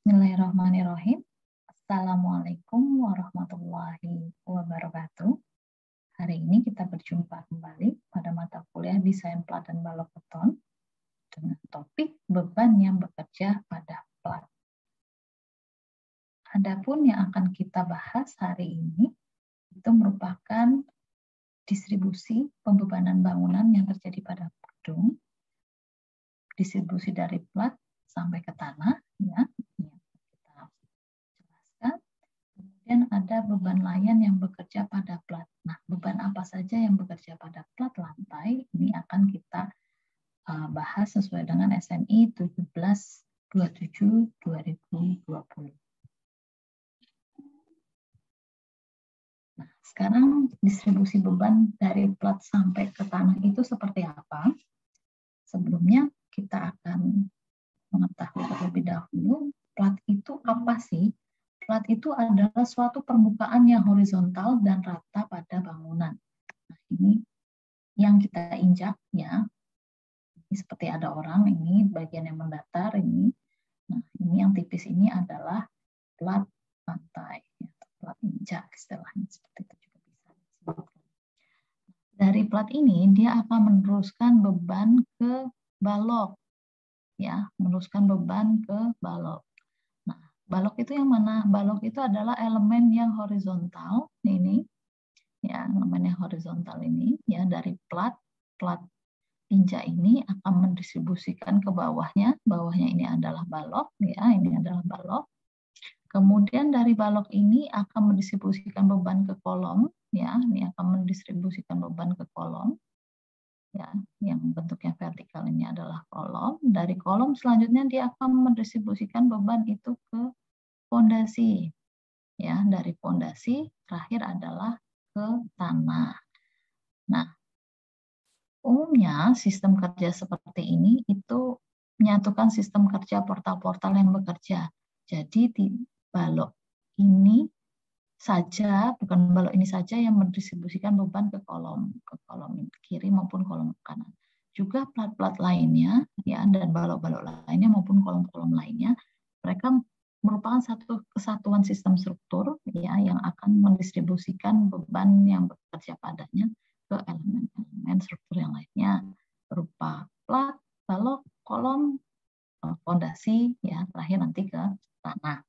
Bismillahirrahmanirrahim. Assalamualaikum warahmatullahi wabarakatuh. Hari ini kita berjumpa kembali pada mata kuliah Desain Plat dan Balok Beton dengan topik beban yang bekerja pada plat. Adapun yang akan kita bahas hari ini itu merupakan distribusi pembebanan bangunan yang terjadi pada gedung, distribusi dari plat sampai ke tanah, ya. Kemudian ada beban layan yang bekerja pada plat. Nah, beban apa saja yang bekerja pada plat lantai ini akan kita bahas sesuai dengan SNI 1727/2020. Nah, sekarang distribusi beban dari plat sampai ke tanah itu seperti apa? Sebelumnya kita akan mengetahui terlebih dahulu plat itu apa sih? Plat itu adalah suatu permukaan yang horizontal dan rata pada bangunan. Nah, ini yang kita injak, ya. Ini seperti ada orang, ini bagian yang mendatar, ini. Nah, ini yang tipis ini adalah plat lantai, ya, plat injak istilahnya, seperti itu juga bisa disebutkan. Dari plat ini dia akan meneruskan beban ke balok, ya, meneruskan beban ke balok. Balok itu yang mana? Balok itu adalah elemen yang horizontal, ini, ya, elemen yang horizontal ini, ya, dari plat injak ini akan mendistribusikan ke bawahnya. Bawahnya ini adalah balok, ya, ini adalah balok. Kemudian dari balok ini akan mendistribusikan beban ke kolom, ya, ini akan mendistribusikan beban ke kolom, ya, yang bentuknya vertikal ini adalah kolom. Dari kolom selanjutnya dia akan mendistribusikan beban itu ke fondasi, ya, dari fondasi terakhir adalah ke tanah. Nah, umumnya sistem kerja seperti ini itu menyatukan sistem kerja portal-portal yang bekerja. Jadi di balok ini saja, bukan balok ini saja yang mendistribusikan beban ke kolom kiri maupun kolom kanan. Juga plat-plat lainnya, ya, dan balok-balok lainnya maupun kolom-kolom lainnya, mereka merupakan satu kesatuan sistem struktur, ya, yang akan mendistribusikan beban yang bekerja padanya ke elemen-elemen struktur yang lainnya berupa plat, balok, kolom, fondasi, ya, terakhir nanti ke tanah.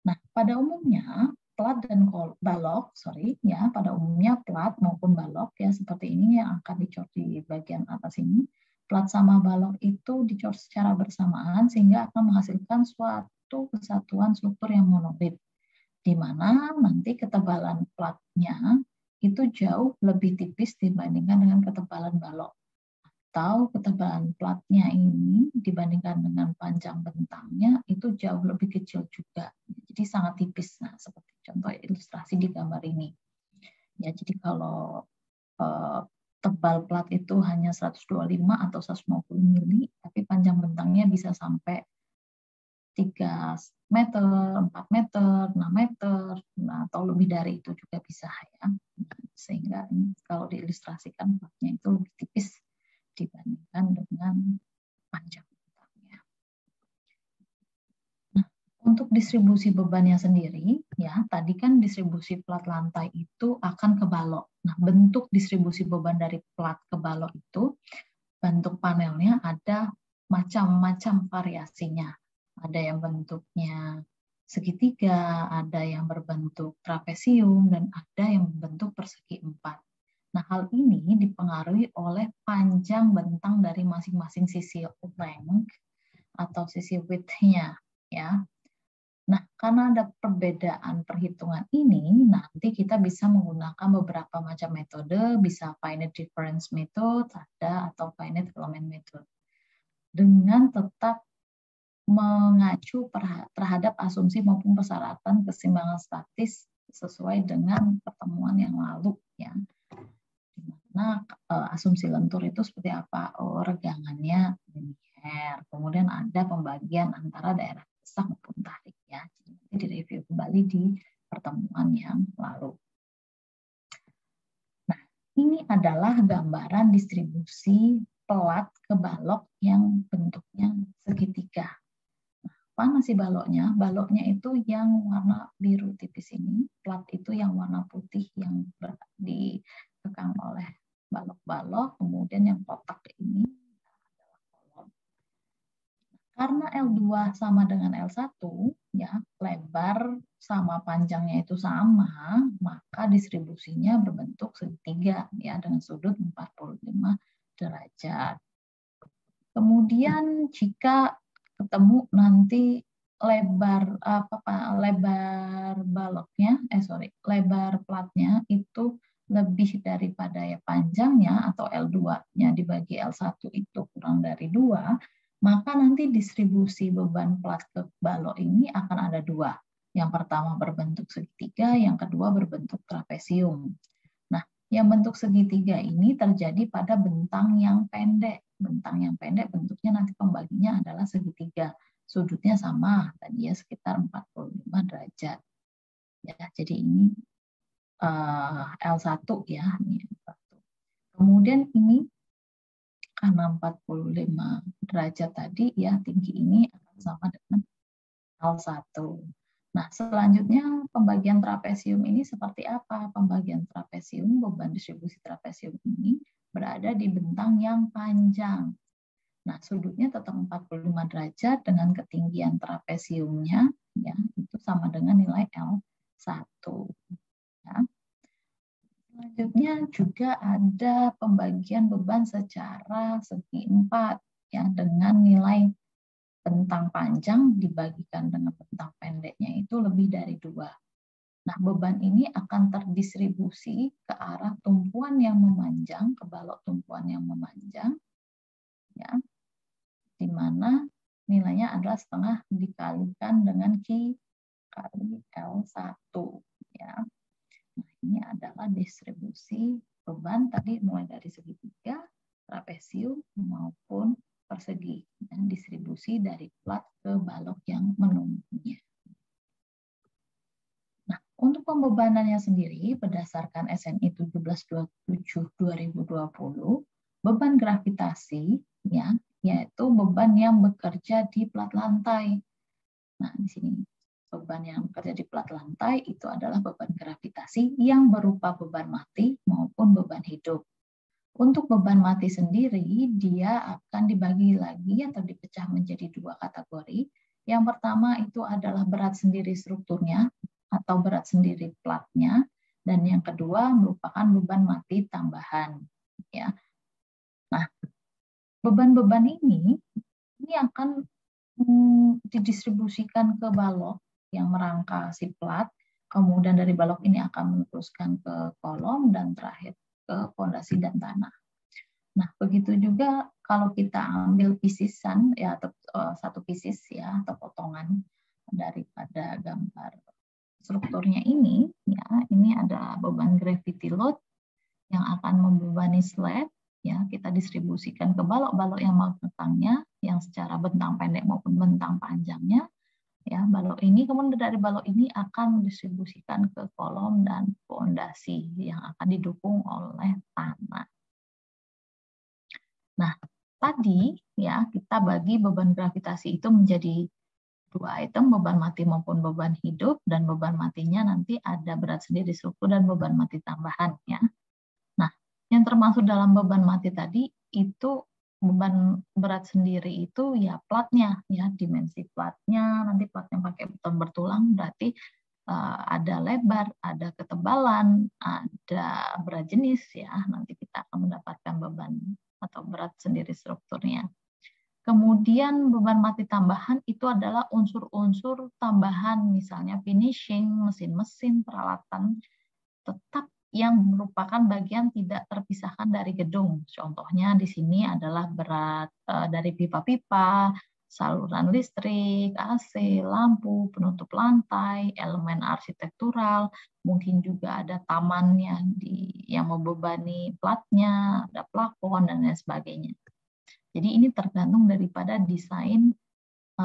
Nah, pada umumnya plat dan balok, ya, pada umumnya plat maupun balok, ya, seperti ini yang akan dicor di bagian atas ini. Plat sama balok itu dicor secara bersamaan sehingga akan menghasilkan suatu kesatuan struktur yang monolit, di mana nanti ketebalan platnya itu jauh lebih tipis dibandingkan dengan ketebalan balok. Atau ketebalan platnya ini dibandingkan dengan panjang bentangnya itu jauh lebih kecil juga. Jadi sangat tipis. Nah, seperti contoh ilustrasi di gambar ini. Ya, jadi kalau tebal plat itu hanya 125 atau 150 mili, tapi panjang bentangnya bisa sampai 3 meter, 4 meter, 6 meter, nah, atau lebih dari itu juga bisa, ya. Sehingga ini kalau diilustrasikan platnya itu lebih tipis dibandingkan dengan panjang bentangnya. Nah, untuk distribusi bebannya sendiri, ya, tadi kan distribusi plat lantai itu akan ke balok. Nah, bentuk distribusi beban dari plat ke balok itu, bentuk panelnya ada macam-macam variasinya. Ada yang bentuknya segitiga, ada yang berbentuk trapesium, dan ada yang berbentuk persegi empat. Nah, hal ini dipengaruhi oleh panjang bentang dari masing-masing sisi length atau sisi width-nya, ya. Nah, karena ada perbedaan perhitungan ini, nanti kita bisa menggunakan beberapa macam metode, bisa finite difference method, ada, atau finite element method. Dengan tetap mengacu terhadap asumsi maupun persyaratan keseimbangan statis sesuai dengan pertemuan yang lalu, ya. Dimana asumsi lentur itu seperti apa? Oh, regangannya linier. Kemudian ada pembagian antara daerah desak maupun tarik, ya. Jadi direview kembali di pertemuan yang lalu. Nah, ini adalah gambaran distribusi plat ke balok yang bentuknya segitiga. mana sih baloknya? Baloknya itu yang warna biru tipis ini, plat itu yang warna putih yang dikekang oleh balok-balok, kemudian yang kotak ini adalah kolom. Karena L2 sama dengan L1, ya, lebar sama panjangnya itu sama, maka distribusinya berbentuk segitiga ya dengan sudut 45 derajat. Kemudian jika ketemu nanti lebar baloknya, lebar platnya itu lebih daripada ya panjangnya atau L2-nya dibagi L1 itu kurang dari 2, maka nanti distribusi beban plat ke balok ini akan ada 2. Yang pertama berbentuk segitiga, yang kedua berbentuk trapesium. Nah, yang bentuk segitiga ini terjadi pada bentang yang pendek. Bentang yang pendek bentuknya nanti pembaginya adalah segitiga. Sudutnya sama, tadi ya sekitar 45 derajat. Ya, jadi ini L1 ya. Ini L1. Kemudian ini karena 45 derajat tadi ya, tinggi ini akan sama dengan L1. Nah, selanjutnya pembagian trapesium ini seperti apa? Pembagian trapesium, beban distribusi trapesium ini berada di bentang yang panjang. Nah, sudutnya tetap 45 derajat dengan ketinggian trapesiumnya ya, itu sama dengan nilai L1. Ya. Selanjutnya juga ada pembagian beban secara segi 4 ya, dengan nilai bentang panjang dibagikan dengan bentang pendeknya itu lebih dari 2. Nah, beban ini akan terdistribusi ke arah tumpuan yang memanjang, ke balok tumpuan yang memanjang, ya, di mana nilainya adalah setengah dikalikan dengan Q kali L1. Ya. Nah, ini adalah distribusi beban tadi mulai dari segitiga, trapesium maupun persegi, dan distribusi dari plat ke balok yang menunggunya. Nah, untuk pembebanannya sendiri berdasarkan SNI 1727/2020, beban gravitasi ya, yaitu beban yang bekerja di plat lantai. Nah, di sini beban yang bekerja di plat lantai itu adalah beban gravitasi yang berupa beban mati maupun beban hidup. Untuk beban mati sendiri, dia akan dibagi lagi atau dipecah menjadi 2 kategori. Yang pertama itu adalah berat sendiri strukturnya atau berat sendiri platnya, dan yang kedua merupakan beban mati tambahan. Ya. Nah, beban-beban ini akan didistribusikan ke balok yang merangka si plat, kemudian dari balok ini akan meneruskan ke kolom, dan terakhir ke fondasi dan tanah. Nah, begitu juga kalau kita ambil pisisan ya, atau satu pisis ya, atau potongan daripada gambar strukturnya ini, ya, ini ada beban gravity load yang akan membebani slab, ya, kita distribusikan ke balok-balok yang mengekangnya, yang secara bentang pendek maupun bentang panjangnya. Ya, balok ini, kemudian dari balok ini akan mendistribusikan ke kolom dan fondasi yang akan didukung oleh tanah. Nah, tadi ya kita bagi beban gravitasi itu menjadi 2 item, beban mati maupun beban hidup, dan beban matinya nanti ada berat sendiri struktur dan beban mati tambahan ya. Nah, yang termasuk dalam beban mati tadi itu beban berat sendiri itu ya platnya ya, dimensi platnya, nanti platnya pakai beton bertulang berarti ada lebar, ada ketebalan, ada berat jenis ya, nanti kita akan mendapatkan beban atau berat sendiri strukturnya. Kemudian beban mati tambahan itu adalah unsur-unsur tambahan, misalnya finishing, mesin-mesin, peralatan, tetap yang merupakan bagian tidak terpisahkan dari gedung. Contohnya di sini adalah berat dari pipa-pipa, saluran listrik, AC, lampu, penutup lantai, elemen arsitektural, mungkin juga ada tamannya yang membebani platnya, ada plafon, dan lain sebagainya. Jadi ini tergantung daripada desain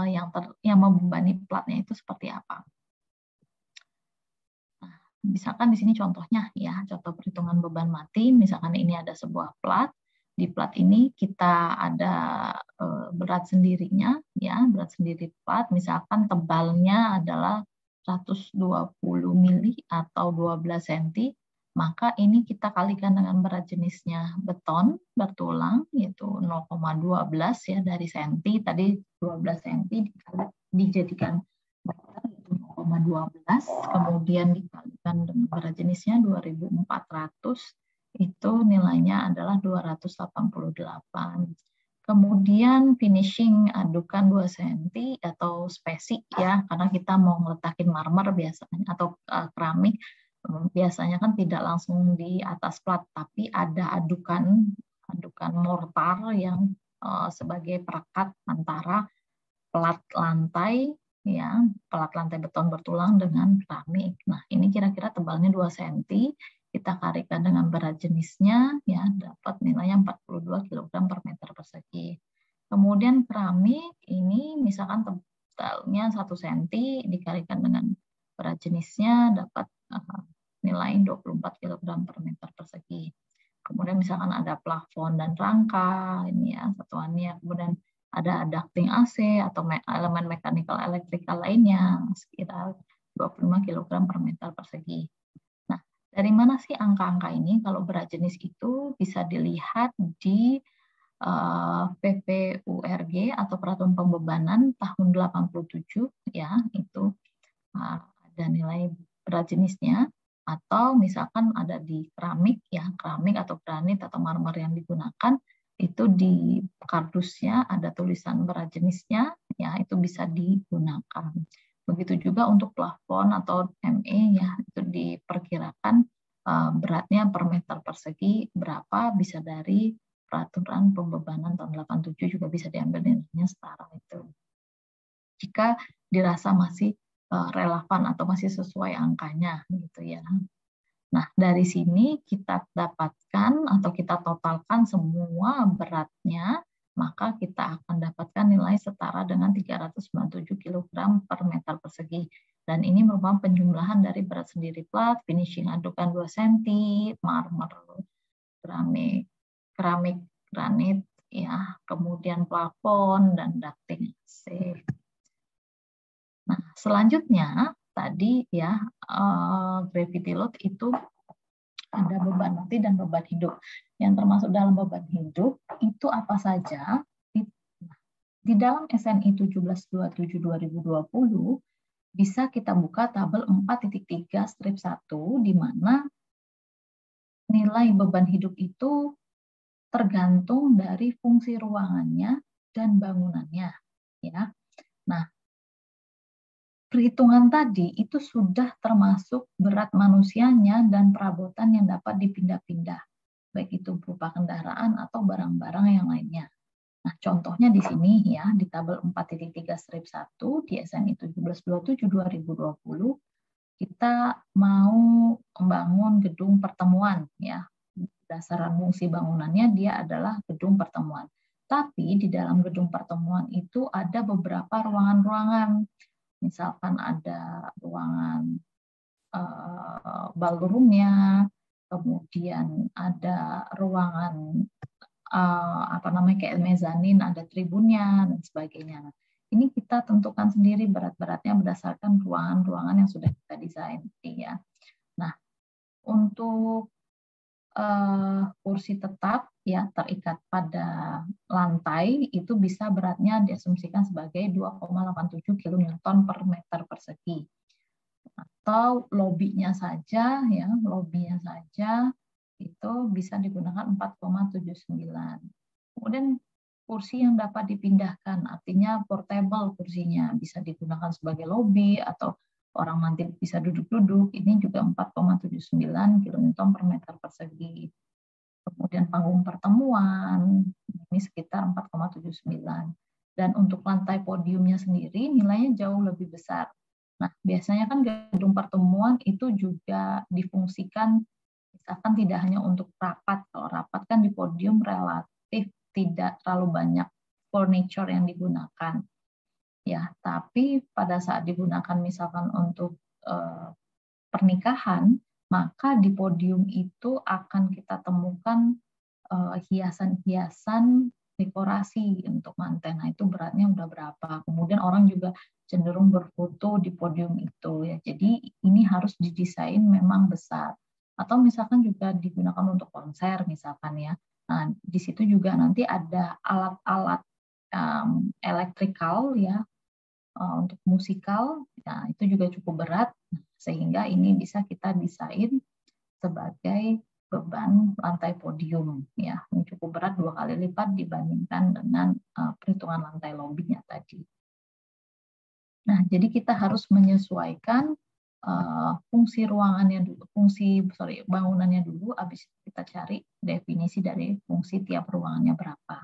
yang membebani platnya itu seperti apa. Misalkan di sini contohnya ya, contoh perhitungan beban mati, misalkan ini ada sebuah plat, Di plat ini kita ada berat sendirinya, ya, berat sendiri plat. Misalkan tebalnya adalah 120 mili atau 12 cm, maka ini kita kalikan dengan berat jenisnya beton bertulang, yaitu 0,12 ya dari senti. Tadi 12 cm dijadikan meter, itu 0,12, kemudian dikalikan dengan berat jenisnya 2.400, itu nilainya adalah 288. Kemudian finishing adukan 2 cm atau spesik ya, karena kita mau ngeletakin marmer biasanya atau keramik, biasanya kan tidak langsung di atas plat, tapi ada adukan mortar yang sebagai perekat antara plat lantai ya, plat lantai beton bertulang dengan keramik. Nah, ini kira-kira tebalnya 2 cm. Kita kalikan dengan berat jenisnya, ya dapat nilainya 42 kg per meter persegi. Kemudian keramik ini misalkan tebalnya 1 cm dikalikan dengan berat jenisnya dapat nilai 24 kg per meter persegi. Kemudian misalkan ada plafon dan rangka, ini ya satuannya. Kemudian ada ducting AC atau elemen mechanical elektrikal lainnya sekitar 25 kg per meter persegi. Dari mana sih angka-angka ini? Kalau berat jenis itu bisa dilihat di PPURG atau Peraturan Pembebanan tahun 87 ya, itu ada nilai berat jenisnya, atau misalkan ada di keramik ya, keramik atau granit atau marmer yang digunakan itu di kardusnya ada tulisan berat jenisnya ya, itu bisa digunakan. Begitu juga untuk plafon atau ME ya, itu diperkirakan beratnya per meter persegi berapa, bisa dari Peraturan Pembebanan tahun 87 juga bisa diambil nilainya setara itu. Jika dirasa masih relevan atau masih sesuai angkanya gitu ya. Nah, dari sini kita dapatkan atau kita totalkan semua beratnya, maka kita akan dapatkan nilai setara dengan 397 kg per meter persegi. Dan ini merupakan penjumlahan dari berat sendiri plat, finishing adukan 2 cm, marmer, keramik, granit, ya, kemudian plafon, dan ducting AC. Nah, selanjutnya tadi ya, gravity load itu ada beban mati dan beban hidup. Yang termasuk dalam beban hidup itu apa saja? Di dalam SNI 1727/2020 bisa kita buka tabel 4.3 strip 1 di mana nilai beban hidup itu tergantung dari fungsi ruangannya dan bangunannya ya. Nah, perhitungan tadi itu sudah termasuk berat manusianya dan perabotan yang dapat dipindah-pindah, baik itu berupa kendaraan atau barang-barang yang lainnya. Nah, contohnya di sini ya, di tabel 4.3 strip 1 di SNI 1727/2020, kita mau membangun gedung pertemuan ya. Dasaran fungsi bangunannya dia adalah gedung pertemuan. Tapi di dalam gedung pertemuan itu ada beberapa ruangan-ruangan. Misalkan ada ruangan ballroom-nya, kemudian ada ruangan kayak mezanin, ada tribunnya dan sebagainya. Ini kita tentukan sendiri berat-beratnya berdasarkan ruangan-ruangan yang sudah kita desain ya. Nah, untuk kursi tetap ya terikat pada lantai itu bisa beratnya diasumsikan sebagai 2,87 kN per meter persegi. Atau lobbynya saja ya, lobbynya saja itu bisa digunakan 4,79. Kemudian kursi yang dapat dipindahkan, artinya portable kursinya, bisa digunakan sebagai lobby atau orang nanti bisa duduk-duduk, ini juga 4,79 kN per meter persegi. Kemudian panggung pertemuan, ini sekitar 4,79. Dan untuk lantai podiumnya sendiri nilainya jauh lebih besar. Nah, biasanya kan gedung pertemuan itu juga difungsikan, misalkan tidak hanya untuk rapat. Kalau rapat kan di podium relatif tidak terlalu banyak furniture yang digunakan. Ya, tapi pada saat digunakan misalkan untuk pernikahan, maka di podium itu akan kita temukan hiasan-hiasan dekorasi untuk manten. Nah, itu beratnya udah berapa. Kemudian orang juga cenderung berfoto di podium itu ya. Jadi ini harus didesain memang besar. Atau misalkan juga digunakan untuk konser misalkan ya. Nah, di situ juga nanti ada alat-alat elektrikal ya untuk musikal. Nah, itu juga cukup berat sehingga ini bisa kita desain sebagai beban lantai podium ya, ini cukup berat 2 kali lipat dibandingkan dengan perhitungan lantai lobbynya tadi. Nah, jadi kita harus menyesuaikan fungsi ruangannya dulu, bangunannya dulu, habis kita cari definisi dari fungsi tiap ruangannya berapa.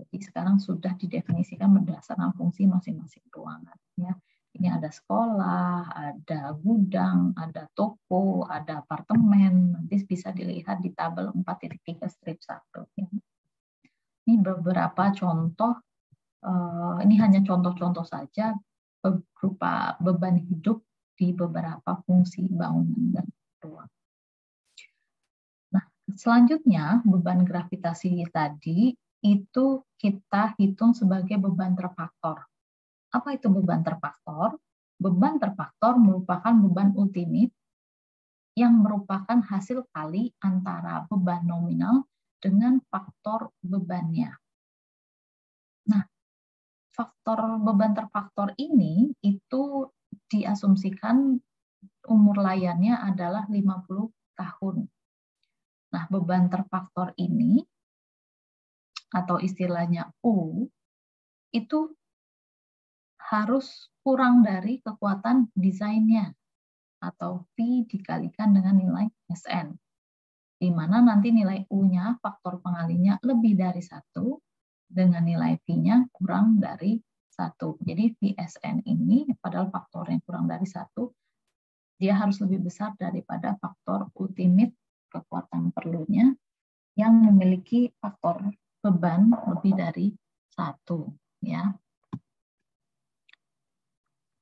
Jadi sekarang sudah didefinisikan berdasarkan fungsi masing-masing ruangan ya. Ini ada sekolah, ada gudang, ada toko, ada apartemen. Nanti bisa dilihat di tabel 4.3 strip 1. Ya. Ini beberapa contoh, ini hanya contoh-contoh saja berupa beban hidup di beberapa fungsi bangunan dan ruang. Nah, selanjutnya beban gravitasi tadi itu kita hitung sebagai beban terfaktor. Apa itu beban terfaktor? Beban terfaktor merupakan beban ultimate yang merupakan hasil kali antara beban nominal dengan faktor bebannya. Nah, faktor beban terfaktor ini itu diasumsikan umur layannya adalah 50 tahun. Nah, beban terfaktor ini atau istilahnya U itu harus kurang dari kekuatan desainnya atau V dikalikan dengan nilai Sn, di mana nanti nilai U-nya, faktor pengalinya lebih dari 1, dengan nilai V-nya kurang dari 1. Jadi Vsn ini, padahal faktornya kurang dari 1, dia harus lebih besar daripada faktor ultimate kekuatan perlunya yang memiliki faktor beban lebih dari 1. Ya.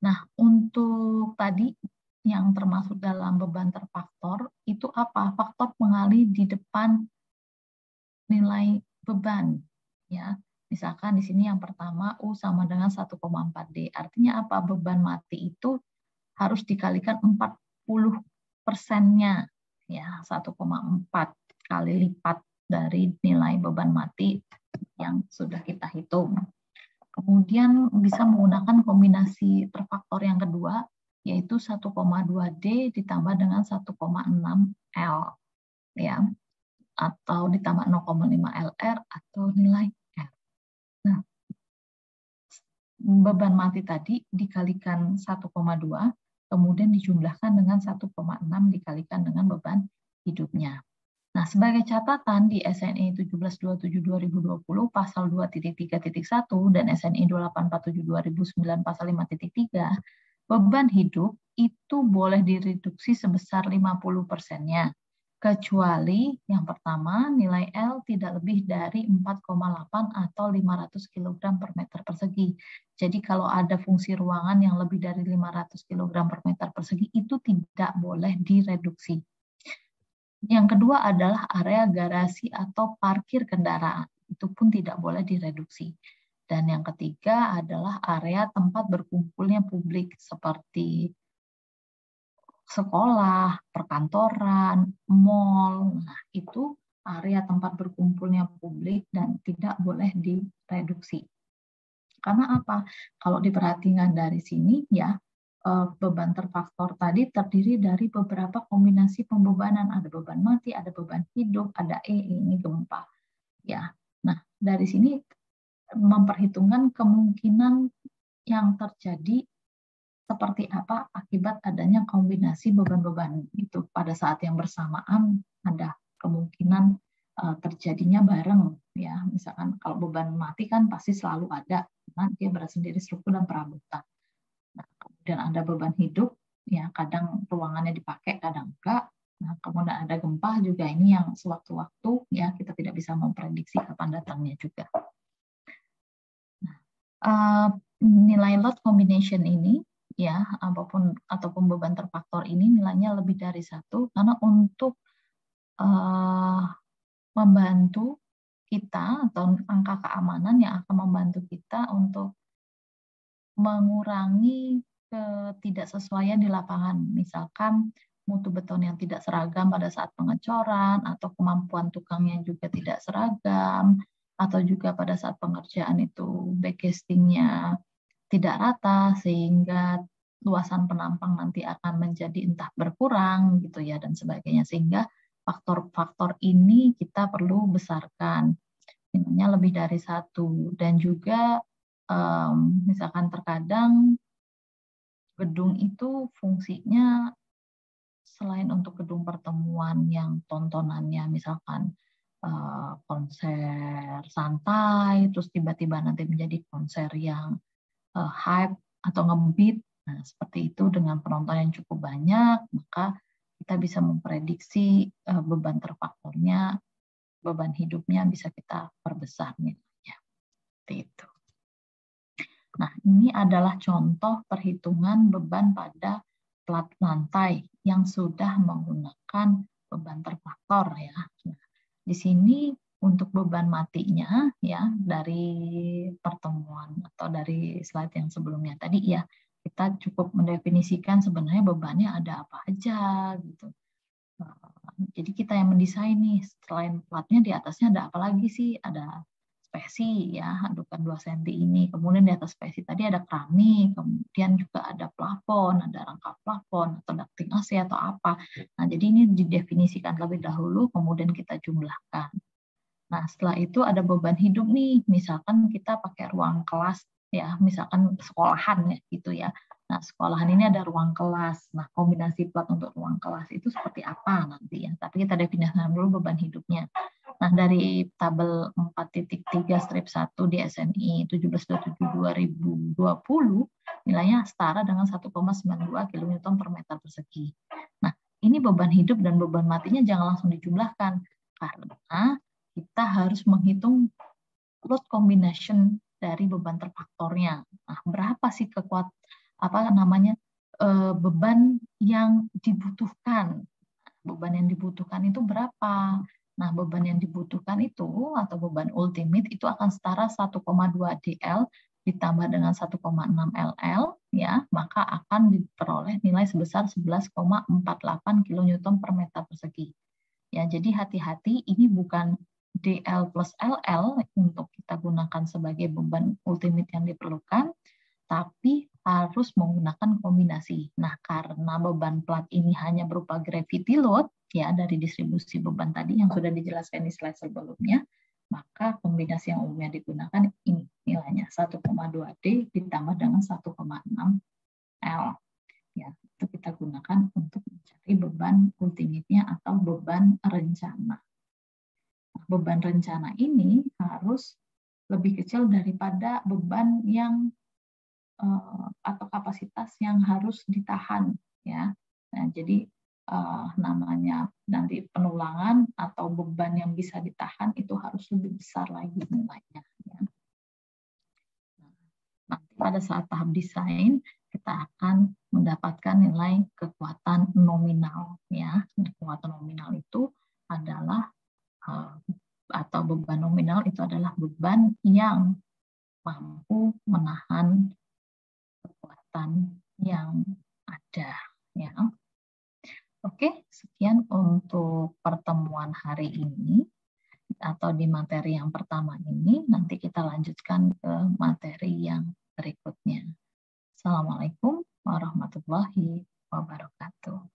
Nah, untuk tadi yang termasuk dalam beban terfaktor itu apa? Faktor pengali di depan nilai beban. Ya, misalkan di sini yang pertama U sama dengan 1,4D. Artinya apa? Beban mati itu harus dikalikan 40%-nya. Ya, 1,4 kali lipat dari nilai beban mati yang sudah kita hitung. Kemudian bisa menggunakan kombinasi terfaktor yang kedua, yaitu 1,2D ditambah dengan 1,6L, ya, atau ditambah 0,5 LR atau nilai R. Nah, beban mati tadi dikalikan 1,2, kemudian dijumlahkan dengan 1,6 dikalikan dengan beban hidupnya. Nah, sebagai catatan di SNI 1727/2020 pasal 2.3.1 dan SNI 2847/2009 pasal 5.3, beban hidup itu boleh direduksi sebesar 50%-nya, kecuali yang pertama nilai L tidak lebih dari 4,8 atau 500 kg per meter persegi. Jadi kalau ada fungsi ruangan yang lebih dari 500 kg per meter persegi itu tidak boleh direduksi. Yang kedua adalah area garasi atau parkir kendaraan. Itu pun tidak boleh direduksi. Dan yang ketiga adalah area tempat berkumpulnya publik seperti sekolah, perkantoran, mal. Nah, itu area tempat berkumpulnya publik dan tidak boleh direduksi. Karena apa? Kalau diperhatikan dari sini ya, beban terfaktor tadi terdiri dari beberapa kombinasi pembebanan. Ada beban mati, ada beban hidup, ada ini gempa. Ya, nah dari sini memperhitungkan kemungkinan yang terjadi seperti apa akibat adanya kombinasi beban-beban itu pada saat yang bersamaan ada kemungkinan terjadinya bareng ya. Misalkan kalau beban mati kan pasti selalu ada, karena dia bersendiri struktur dan perabotan. Nah, kemudian ada beban hidup, ya kadang ruangannya dipakai, kadang enggak. Nah, kemudian ada gempa juga ini yang sewaktu-waktu ya kita tidak bisa memprediksi kapan datangnya juga. Nah, nilai load combination ini ya ataupun beban terfaktor ini nilainya lebih dari 1 karena untuk membantu kita atau angka keamanan yang akan membantu kita untuk mengurangi ketidaksesuaian di lapangan. Misalkan mutu beton yang tidak seragam pada saat pengecoran, atau kemampuan tukangnya juga tidak seragam, atau juga pada saat pengerjaan itu backcastingnya tidak rata, sehingga luasan penampang nanti akan menjadi entah berkurang gitu ya, dan sebagainya. Sehingga faktor-faktor ini kita perlu besarkan, nilainya lebih dari 1. Dan juga misalkan terkadang gedung itu fungsinya selain untuk gedung pertemuan yang tontonannya misalkan konser santai, terus tiba-tiba nanti menjadi konser yang hype atau ngebeat, nah seperti itu dengan penonton yang cukup banyak, maka kita bisa memprediksi beban terfaktornya, beban hidupnya bisa kita perbesar nilainya. Seperti itu. Nah, ini adalah contoh perhitungan beban pada plat lantai yang sudah menggunakan beban terfaktor ya. Nah, di sini untuk beban matinya ya, dari pertemuan atau dari slide yang sebelumnya tadi ya, kita cukup mendefinisikan sebenarnya bebannya ada apa aja gitu. Jadi kita yang mendesain nih, selain platnya di atasnya ada apa lagi sih? Ada spesi ya, handukan 2 cm ini. Kemudian di atas spesi tadi ada keramik, kemudian juga ada plafon, ada rangka plafon atau ducting AC atau apa. Nah, jadi ini didefinisikan lebih dahulu, kemudian kita jumlahkan. Nah, setelah itu ada beban hidup nih. Misalkan kita pakai ruang kelas ya, misalkan sekolahan ya gitu ya. Nah, sekolahan ini ada ruang kelas. Nah, kombinasi plat untuk ruang kelas itu seperti apa nanti ya. Tapi kita definisikan dulu beban hidupnya. Nah, dari tabel 4.3 strip 1 di SNI 17/7/2020, nilainya setara dengan 1,92 kN per meter persegi. Nah, ini beban hidup dan beban matinya jangan langsung dijumlahkan, karena kita harus menghitung load combination dari beban terfaktornya. Nah, berapa sih beban yang dibutuhkan? Beban yang dibutuhkan itu berapa? Nah, beban yang dibutuhkan itu atau beban ultimate itu akan setara 1,2 DL ditambah dengan 1,6 LL ya, maka akan diperoleh nilai sebesar 11,48 kN per meter persegi. Ya, jadi hati-hati, ini bukan DL plus LL untuk kita gunakan sebagai beban ultimate yang diperlukan, tapi harus menggunakan kombinasi. Nah, karena beban plat ini hanya berupa gravity load, ya dari distribusi beban tadi yang sudah dijelaskan di slide sebelumnya, maka kombinasi yang umumnya digunakan ini nilainya 1,2D ditambah dengan 1,6 L. Ya, itu kita gunakan untuk mencari beban ultimate-nya atau beban rencana. Nah, beban rencana ini harus lebih kecil daripada beban yang atau kapasitas yang harus ditahan ya. Nah, jadi namanya nanti penulangan atau beban yang bisa ditahan itu harus lebih besar lagi nilainya ya. Nanti pada saat tahap desain kita akan mendapatkan nilai kekuatan nominal ya. Kekuatan nominal itu adalah atau beban nominal itu adalah beban yang mampu menahan kekuatan yang ada ya. Oke, sekian untuk pertemuan hari ini atau di materi yang pertama ini. Nanti kita lanjutkan ke materi yang berikutnya. Assalamualaikum warahmatullahi wabarakatuh.